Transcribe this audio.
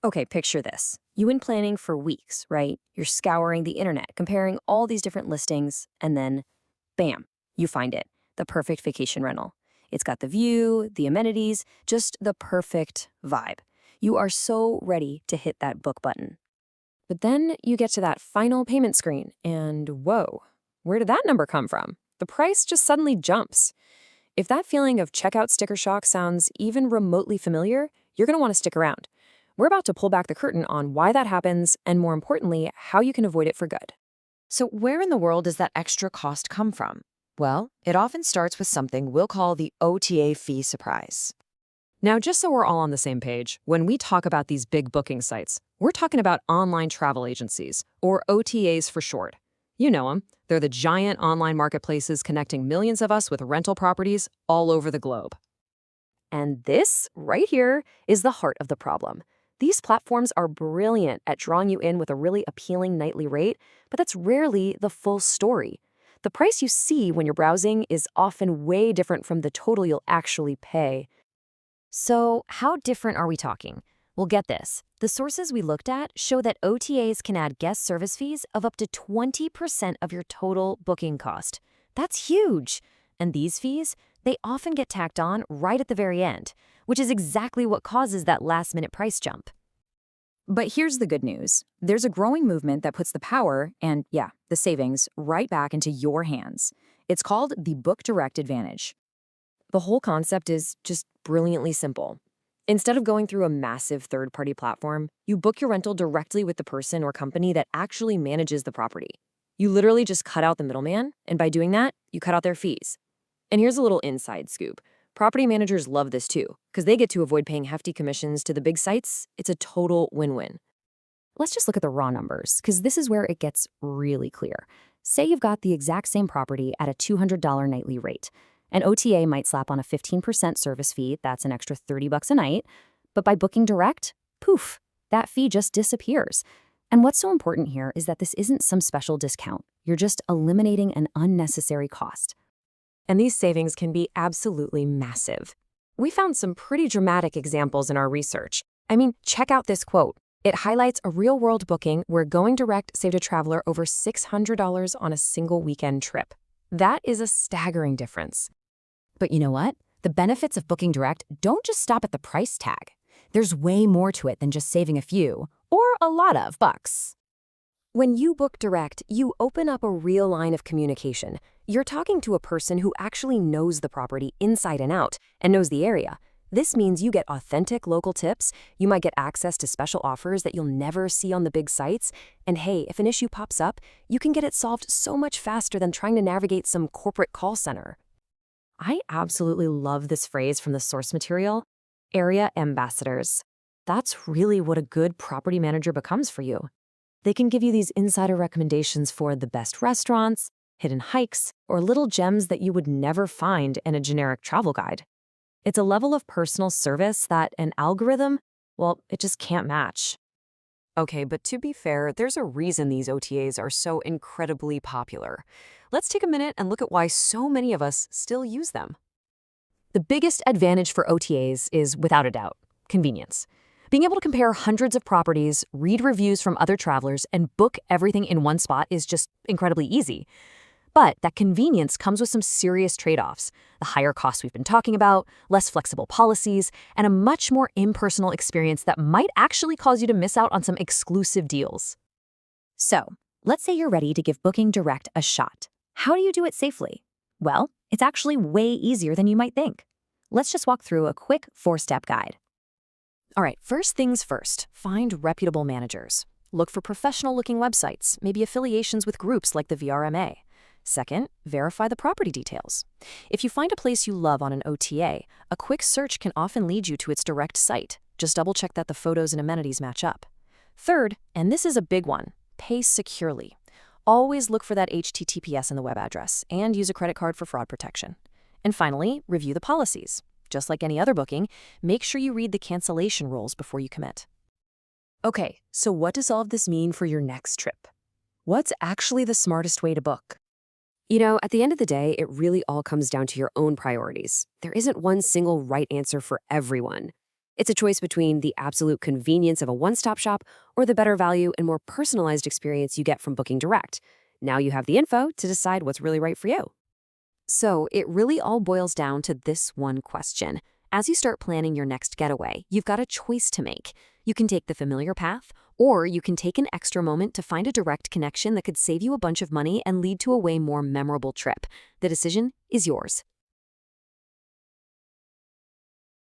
Okay, picture this. You've been planning for weeks, right? You're scouring the internet, comparing all these different listings, and then bam, you find it. The perfect vacation rental. It's got the view, the amenities, just the perfect vibe. You are so ready to hit that book button. But then you get to that final payment screen, and whoa, where did that number come from? The price just suddenly jumps. If that feeling of checkout sticker shock sounds even remotely familiar, you're going to want to stick around. We're about to pull back the curtain on why that happens and, more importantly, how you can avoid it for good. So where in the world does that extra cost come from? Well, it often starts with something we'll call the OTA fee surprise. Now, just so we're all on the same page, when we talk about these big booking sites, we're talking about online travel agencies, or OTAs for short. You know them. They're the giant online marketplaces connecting millions of us with rental properties all over the globe. And this, right here, is the heart of the problem. These platforms are brilliant at drawing you in with a really appealing nightly rate, but that's rarely the full story. The price you see when you're browsing is often way different from the total you'll actually pay. So, how different are we talking? Well, get this. The sources we looked at show that OTAs can add guest service fees of up to 20% of your total booking cost. That's huge. And these fees, they often get tacked on right at the very end, which is exactly what causes that last-minute price jump. But here's the good news. There's a growing movement that puts the power and, yeah, the savings right back into your hands. It's called the Book Direct Advantage. The whole concept is just brilliantly simple. Instead of going through a massive third-party platform, you book your rental directly with the person or company that actually manages the property. You literally just cut out the middleman, and by doing that, you cut out their fees. And here's a little inside scoop. Property managers love this too, because they get to avoid paying hefty commissions to the big sites. It's a total win-win. Let's just look at the raw numbers, because this is where it gets really clear. Say you've got the exact same property at a $200 nightly rate. An OTA might slap on a 15% service fee, that's an extra $30 a night, but by booking direct, poof, that fee just disappears. And what's so important here is that this isn't some special discount. You're just eliminating an unnecessary cost. And these savings can be absolutely massive. We found some pretty dramatic examples in our research. I mean, check out this quote. It highlights a real-world booking where going direct saved a traveler over $600 on a single weekend trip. That is a staggering difference. But you know what? The benefits of booking direct don't just stop at the price tag. There's way more to it than just saving a few, or a lot of bucks. When you book direct, you open up a real line of communication. You're talking to a person who actually knows the property inside and out and knows the area. This means you get authentic local tips, you might get access to special offers that you'll never see on the big sites, and hey, if an issue pops up, you can get it solved so much faster than trying to navigate some corporate call center. I absolutely love this phrase from the source material, area ambassadors. That's really what a good property manager becomes for you. They can give you these insider recommendations for the best restaurants, hidden hikes, or little gems that you would never find in a generic travel guide. It's a level of personal service that an algorithm, well, it just can't match. Okay, but to be fair, there's a reason these OTAs are so incredibly popular. Let's take a minute and look at why so many of us still use them. The biggest advantage for OTAs is, without a doubt, convenience. Being able to compare hundreds of properties, read reviews from other travelers, and book everything in one spot is just incredibly easy. But that convenience comes with some serious trade-offs. The higher costs we've been talking about, less flexible policies, and a much more impersonal experience that might actually cause you to miss out on some exclusive deals. So, let's say you're ready to give booking direct a shot. How do you do it safely? Well, it's actually way easier than you might think. Let's just walk through a quick 4-step guide. All right, first things first, find reputable managers. Look for professional-looking websites, maybe affiliations with groups like the VRMA. Second, verify the property details. If you find a place you love on an OTA, a quick search can often lead you to its direct site. Just double-check that the photos and amenities match up. Third, and this is a big one, pay securely. Always look for that HTTPS in the web address and use a credit card for fraud protection. And finally, review the policies. Just like any other booking, make sure you read the cancellation rules before you commit. Okay, so what does all of this mean for your next trip? What's actually the smartest way to book? You know, at the end of the day, it really all comes down to your own priorities. There isn't one single right answer for everyone. It's a choice between the absolute convenience of a one-stop shop or the better value and more personalized experience you get from booking direct. Now you have the info to decide what's really right for you. So it really all boils down to this one question. As you start planning your next getaway, you've got a choice to make. You can take the familiar path, or you can take an extra moment to find a direct connection that could save you a bunch of money and lead to a way more memorable trip. The decision is yours.